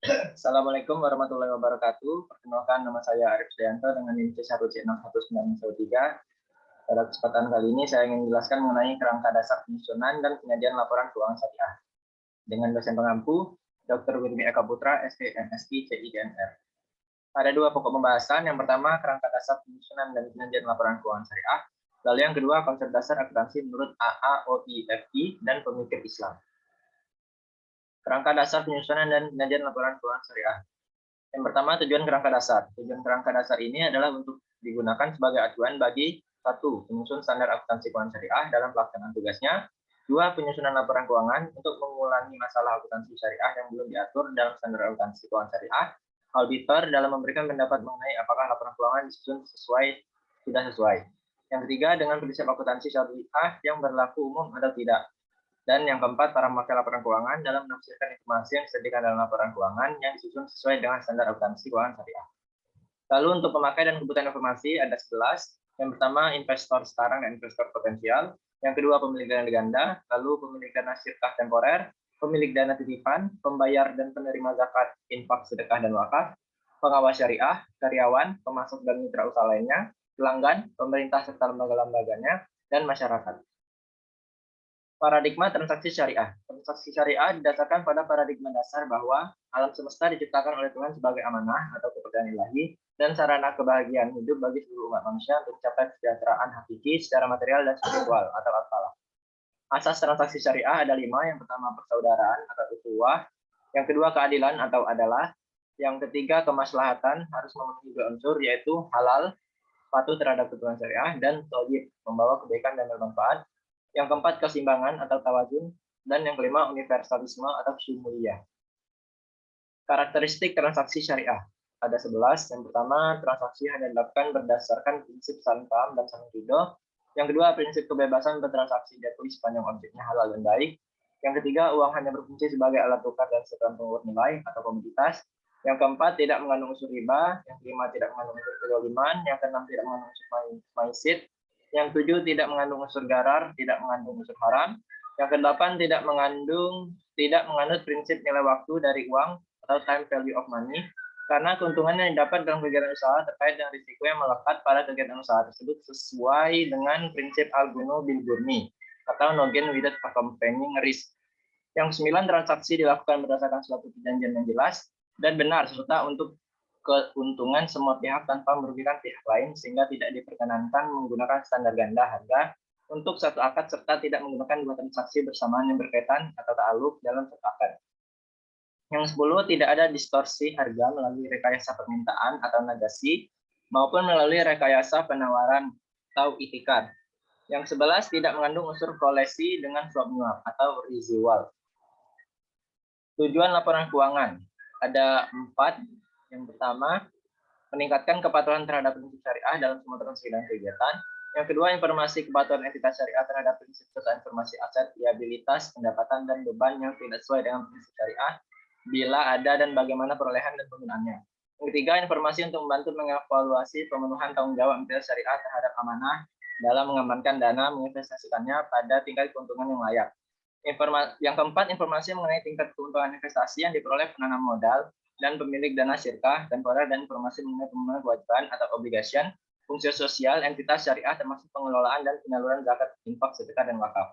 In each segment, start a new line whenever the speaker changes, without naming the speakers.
Assalamualaikum warahmatullahi wabarakatuh. Perkenalkan, nama saya Arif Suyanto dengan NIM C1C61913. Pada kesempatan kali ini saya ingin menjelaskan mengenai kerangka dasar penyusunan dan penyajian laporan keuangan syariah dengan dosen pengampu Dr. Wirmi Eka Putra, ST, MSI, CIDNR. Ada dua pokok pembahasan. Yang pertama, kerangka dasar penyusunan dan penyajian laporan keuangan syariah. Lalu yang kedua, konsep dasar akuntansi menurut AAOIFI dan pemikir Islam. Kerangka dasar penyusunan dan penyajian laporan keuangan syariah. Yang pertama, tujuan kerangka dasar. Tujuan kerangka dasar ini adalah untuk digunakan sebagai acuan bagi satu, penyusun standar akuntansi keuangan syariah dalam pelaksanaan tugasnya. Dua, penyusunan laporan keuangan untuk mengulangi masalah akuntansi syariah yang belum diatur dalam standar akuntansi keuangan syariah. Auditor dalam memberikan pendapat mengenai apakah laporan keuangan disusun sudah sesuai. Yang ketiga, dengan prinsip akuntansi syariah yang berlaku umum atau tidak. Dan yang keempat, para pemakai laporan keuangan dalam menafsirkan informasi yang disediakan dalam laporan keuangan yang disusun sesuai dengan standar akuntansi keuangan syariah. Lalu untuk pemakai dan kebutuhan informasi ada 11. Yang pertama, investor sekarang dan investor potensial. Yang kedua, pemilik dana ganda. Lalu pemilik dana syirkah temporer, pemilik dana titipan, pembayar dan penerima zakat, infak, sedekah, dan wakaf, pengawas syariah, karyawan, pemasok dan mitra usaha lainnya, pelanggan, pemerintah serta lembaga-lembaganya, dan masyarakat. Paradigma transaksi syariah. Transaksi syariah didasarkan pada paradigma dasar bahwa alam semesta diciptakan oleh Tuhan sebagai amanah atau kepercayaan ilahi dan sarana kebahagiaan hidup bagi seluruh umat manusia untuk mencapai kesejahteraan hakiki secara material dan spiritual atau al-falah. Asas transaksi syariah ada 5. Yang pertama, persaudaraan atau ukhuwah. Yang kedua, keadilan atau adalah. Yang ketiga, kemaslahatan harus memenuhi 2 unsur, yaitu halal, patuh terhadap ketentuan syariah, dan thayyib, membawa kebaikan dan bermanfaat. Yang keempat, keseimbangan atau tawazun, dan yang kelima, universalisme atau syumuliyah. Karakteristik transaksi syariah ada 11. Yang pertama, transaksi hanya dilakukan berdasarkan prinsip saling paham dan saling ridho. Yang kedua, prinsip kebebasan bertransaksi diakui sepanjang objeknya halal dan baik. Yang ketiga, uang hanya berfungsi sebagai alat tukar dan satuan pengukur nilai atau komoditas. Yang keempat, tidak mengandung unsur riba. Yang kelima, tidak mengandung unsur kezaliman. Yang keenam, tidak mengandung unsur maisid. Yang tujuh, tidak mengandung unsur garar, tidak mengandung unsur haram. Yang kedelapan, tidak menganut prinsip nilai waktu dari uang atau time value of money, karena keuntungan yang didapat dalam kegiatan usaha terkait dengan risiko yang melekat pada kegiatan usaha tersebut sesuai dengan prinsip al-ghunu bil ghurmi atau no gain without accompanying risk. Yang 9, transaksi dilakukan berdasarkan suatu perjanjian yang jelas dan benar serta untuk keuntungan semua pihak tanpa merugikan pihak lain, sehingga tidak diperkenankan menggunakan standar ganda harga untuk satu akad serta tidak menggunakan 2 transaksi bersamaan yang berkaitan atau ta'aluk dalam satu akad. Yang 10, tidak ada distorsi harga melalui rekayasa permintaan atau negasi maupun melalui rekayasa penawaran atau itikad. Yang 11, tidak mengandung unsur kolesi dengan suap menyuap atau residual. Tujuan laporan keuangan ada 4. Yang pertama, meningkatkan kepatuhan terhadap prinsip syariah dalam semua transaksi dan kegiatan. Yang kedua, informasi kepatuhan entitas syariah terhadap prinsip serta informasi aset, liabilitas, pendapatan, dan beban yang tidak sesuai dengan prinsip syariah, bila ada dan bagaimana perolehan dan penggunaannya. Yang ketiga, informasi untuk membantu mengevaluasi pemenuhan tanggung jawab entitas syariah terhadap amanah dalam mengamankan dana, menginvestasikannya pada tingkat keuntungan yang layak. Yang keempat, informasi mengenai tingkat keuntungan investasi yang diperoleh penanam modal dan pemilik dana syirkah temporer, dan informasi mengenai pemenuhan kewajiban atau obligation, fungsi sosial entitas syariah termasuk pengelolaan dan penyaluran zakat, infak, sedekah, dan wakaf.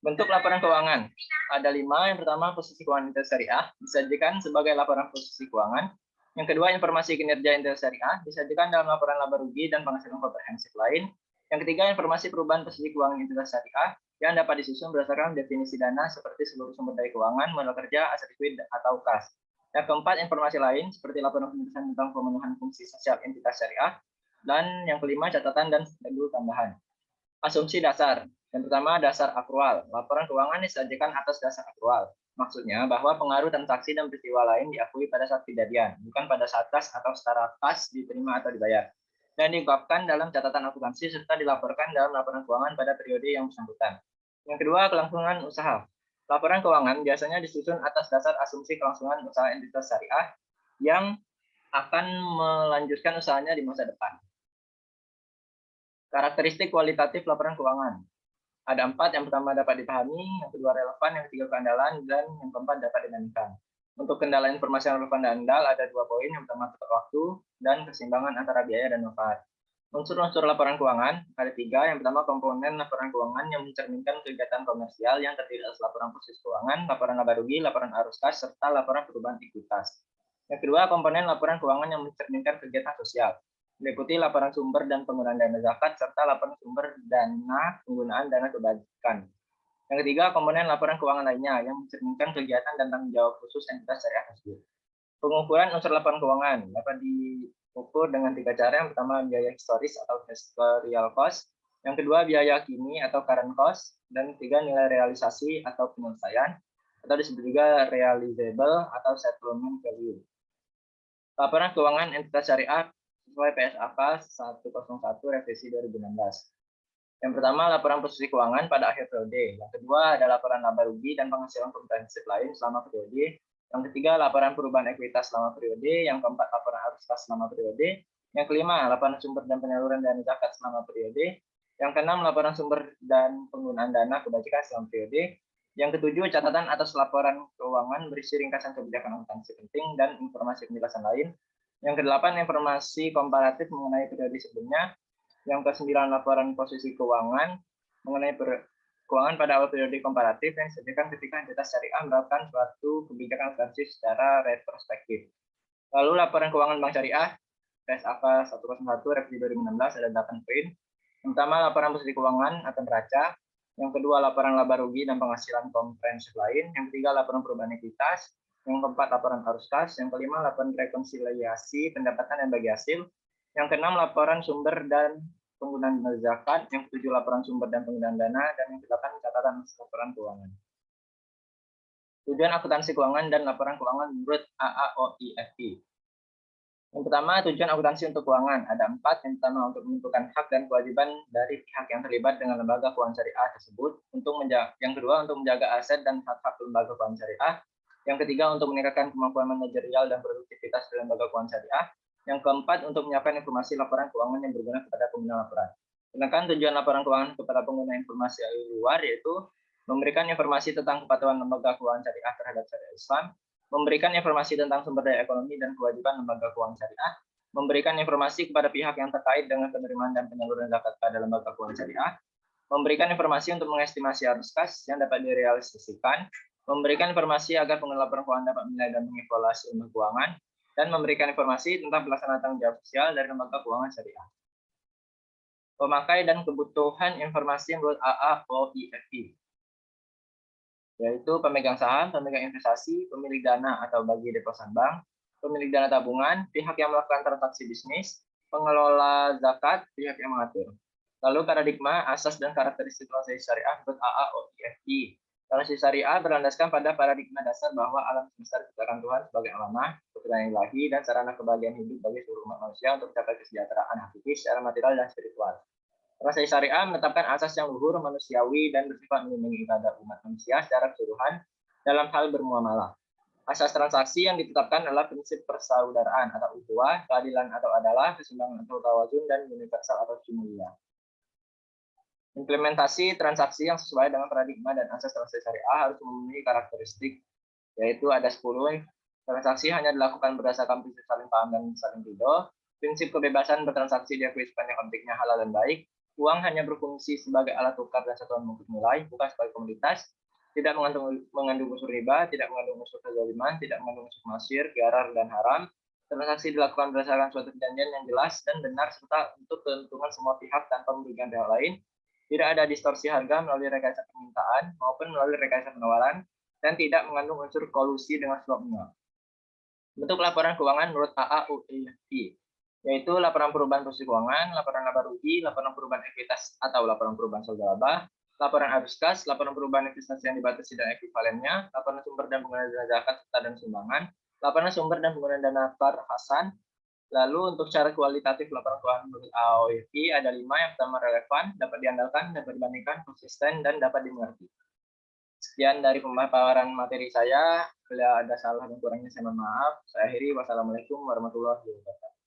Bentuk laporan keuangan ada 5. Yang pertama, posisi keuangan entitas syariah disajikan sebagai laporan posisi keuangan. Yang kedua, informasi kinerja entitas syariah disajikan dalam laporan laba rugi dan penghasilan komprehensif lain. Yang ketiga, informasi perubahan posisi keuangan entitas syariah yang dapat disusun berdasarkan definisi dana seperti seluruh sumber daya keuangan, modal kerja, aset likuid, atau kas. Yang keempat, informasi lain seperti laporan penjelasan tentang pemenuhan fungsi sosial entitas syariah. Dan yang kelima, catatan dan schedule tambahan. Asumsi dasar. Yang pertama, dasar akrual. Laporan keuangan disajikan atas dasar akrual. Maksudnya bahwa pengaruh transaksi dan peristiwa lain diakui pada saat kejadian, bukan pada saat kas atau secara kas diterima atau dibayar. Dan diungkapkan dalam catatan akuntansi serta dilaporkan dalam laporan keuangan pada periode yang bersangkutan. Yang kedua, kelangsungan usaha. Laporan keuangan biasanya disusun atas dasar asumsi kelangsungan usaha entitas syariah yang akan melanjutkan usahanya di masa depan. Karakteristik kualitatif laporan keuangan ada 4. Yang pertama, dapat dipahami. Yang kedua, relevan. Yang ketiga, keandalan. Dan yang keempat, dapat dinamakan. Untuk kendala informasi yang relevan dan andal ada 2 poin. Yang pertama tepat waktu dan keseimbangan antara biaya dan manfaat. Unsur-unsur laporan keuangan ada 3. Yang pertama komponen laporan keuangan yang mencerminkan kegiatan komersial yang terdiri atas laporan posisi keuangan, laporan laba rugi, laporan arus kas, serta laporan perubahan ekuitas. Yang kedua komponen laporan keuangan yang mencerminkan kegiatan sosial, meliputi laporan sumber dan penggunaan dana zakat serta laporan sumber dana penggunaan dana kebajikan. Yang ketiga, komponen laporan keuangan lainnya yang mencerminkan kegiatan dan tanggung jawab khusus entitas syariah tersebut. Pengukuran unsur laporan keuangan dapat diukur dengan 3 cara. Yang pertama, biaya historis atau historical cost. Yang kedua, biaya kini atau current cost. Dan ketiga, nilai realisasi atau penyelesaian, atau disebut juga realizable atau settlement value. Laporan keuangan entitas syariah sesuai PSAK 101 revisi 2016. Yang pertama, laporan posisi keuangan pada akhir periode. Yang kedua, ada laporan laba rugi dan penghasilan komprehensif lain selama periode. Yang ketiga, laporan perubahan ekuitas selama periode. Yang keempat, laporan arus kas selama periode. Yang kelima, laporan sumber dan penyaluran dana zakat selama periode. Yang keenam, laporan sumber dan penggunaan dana kebajikan selama periode. Yang ketujuh, catatan atas laporan keuangan berisi ringkasan kebijakan akuntansi penting dan informasi penjelasan lain. Yang kedelapan, informasi komparatif mengenai periode sebelumnya. Yang ke-9, laporan posisi keuangan mengenai keuangan pada awal periode komparatif yang disediakan ketika entitas syariah melakukan suatu kebijakan akuntansi secara retrospektif. Lalu laporan keuangan bank syariah PSAK 101 revisi 2016 ada 8 poin. Yang pertama, laporan posisi keuangan atau neraca. Yang kedua, laporan laba rugi dan penghasilan komprehensif lain. Yang ketiga, laporan perubahan ekuitas. Yang keempat, laporan arus kas. Yang kelima, laporan rekonsiliasi pendapatan dan bagi hasil. Yang keenam, laporan sumber dan penggunaan dana zakat. Yang ketujuh, laporan sumber dan penggunaan dana. Dan yang kedelapan, catatan laporan keuangan. Tujuan akuntansi keuangan dan laporan keuangan menurut AAOIFI. Yang pertama, tujuan akuntansi untuk keuangan. Ada 4. Yang pertama, untuk menentukan hak dan kewajiban dari pihak yang terlibat dengan lembaga keuangan syariah tersebut. Yang kedua, untuk menjaga aset dan hak-hak lembaga keuangan syariah. Yang ketiga, untuk meningkatkan kemampuan manajerial dan produktivitas dari lembaga keuangan syariah. Yang keempat, untuk menyiapkan informasi laporan keuangan yang berguna kepada pengguna laporan. Sedangkan tujuan laporan keuangan kepada pengguna informasi luar yaitu memberikan informasi tentang kepatuhan lembaga keuangan syariah terhadap syariat Islam, memberikan informasi tentang sumber daya ekonomi dan kewajiban lembaga keuangan syariah, memberikan informasi kepada pihak yang terkait dengan penerimaan dan penyaluran zakat pada lembaga keuangan syariah, memberikan informasi untuk mengestimasi arus kas yang dapat direalisasikan, memberikan informasi agar pengelola laporan keuangan dapat menilai dan mengevaluasi lembaga keuangan, dan memberikan informasi tentang pelaksanaan tanggung jawab sosial dari lembaga keuangan syariah. Pemakai dan kebutuhan informasi menurut AAOIFI, yaitu pemegang saham, pemegang investasi, pemilik dana atau bagi deposan bank, pemilik dana tabungan, pihak yang melakukan transaksi bisnis, pengelola zakat, pihak yang mengatur. Lalu paradigma, asas dan karakteristik transaksi syariah menurut AAOIFI. Transaksi syariah berlandaskan pada paradigma dasar bahwa alam semesta diciptakan Tuhan sebagai amanah, kebutuhan ilahi, dan sarana kebahagiaan hidup bagi seluruh umat manusia untuk mencapai kesejahteraan hakiki secara material dan spiritual. Transaksi syariah menetapkan asas yang luhur, manusiawi, dan bersifat melindungi ibadah umat manusia secara keseluruhan dalam hal bermuamalah. Asas transaksi yang ditetapkan adalah prinsip persaudaraan atau ukhuwah, keadilan atau adalah, keseimbangan atau tawazun, dan universal atau jumuliyah. Implementasi transaksi yang sesuai dengan paradigma dan asas transaksi syariah harus memenuhi karakteristik, yaitu ada 10. Transaksi hanya dilakukan berdasarkan prinsip saling paham dan saling ridho. Prinsip kebebasan bertransaksi diakui sepanjang objeknya halal dan baik. Uang hanya berfungsi sebagai alat tukar dan satuan bungkus nilai, bukan sebagai komoditas. Tidak mengandung unsur riba, tidak mengandung unsur kezaliman, tidak mengandung unsur masir, gharar, dan haram. Transaksi dilakukan berdasarkan suatu perjanjian yang jelas dan benar serta untuk keuntungan semua pihak tanpa merugikan pihak lain. Tidak ada distorsi harga melalui rekayasa permintaan maupun melalui rekayasa penawaran, dan tidak mengandung unsur kolusi dengan suap menyuap. Bentuk laporan keuangan menurut AAOIFI, yaitu laporan perubahan posisi keuangan, laporan laba rugi, laporan perubahan ekuitas atau laporan perubahan saldo laba, laporan arus kas, laporan perubahan investasi yang dibatasi dan ekuivalennya, laporan sumber dan penggunaan dana zakat serta dan sumbangan, laporan sumber dan penggunaan dana parhasan. Lalu untuk cara kualitatif laporan keuangan menurut AAOIFI ada 5. Yang pertama, relevan, dapat diandalkan, dapat dibandingkan, konsisten, dan dapat dimengerti. Sekian dari pemaparan materi saya. Bila ada salah dan kurangnya saya mohon maaf. Saya akhiri. Wassalamualaikum warahmatullahi wabarakatuh.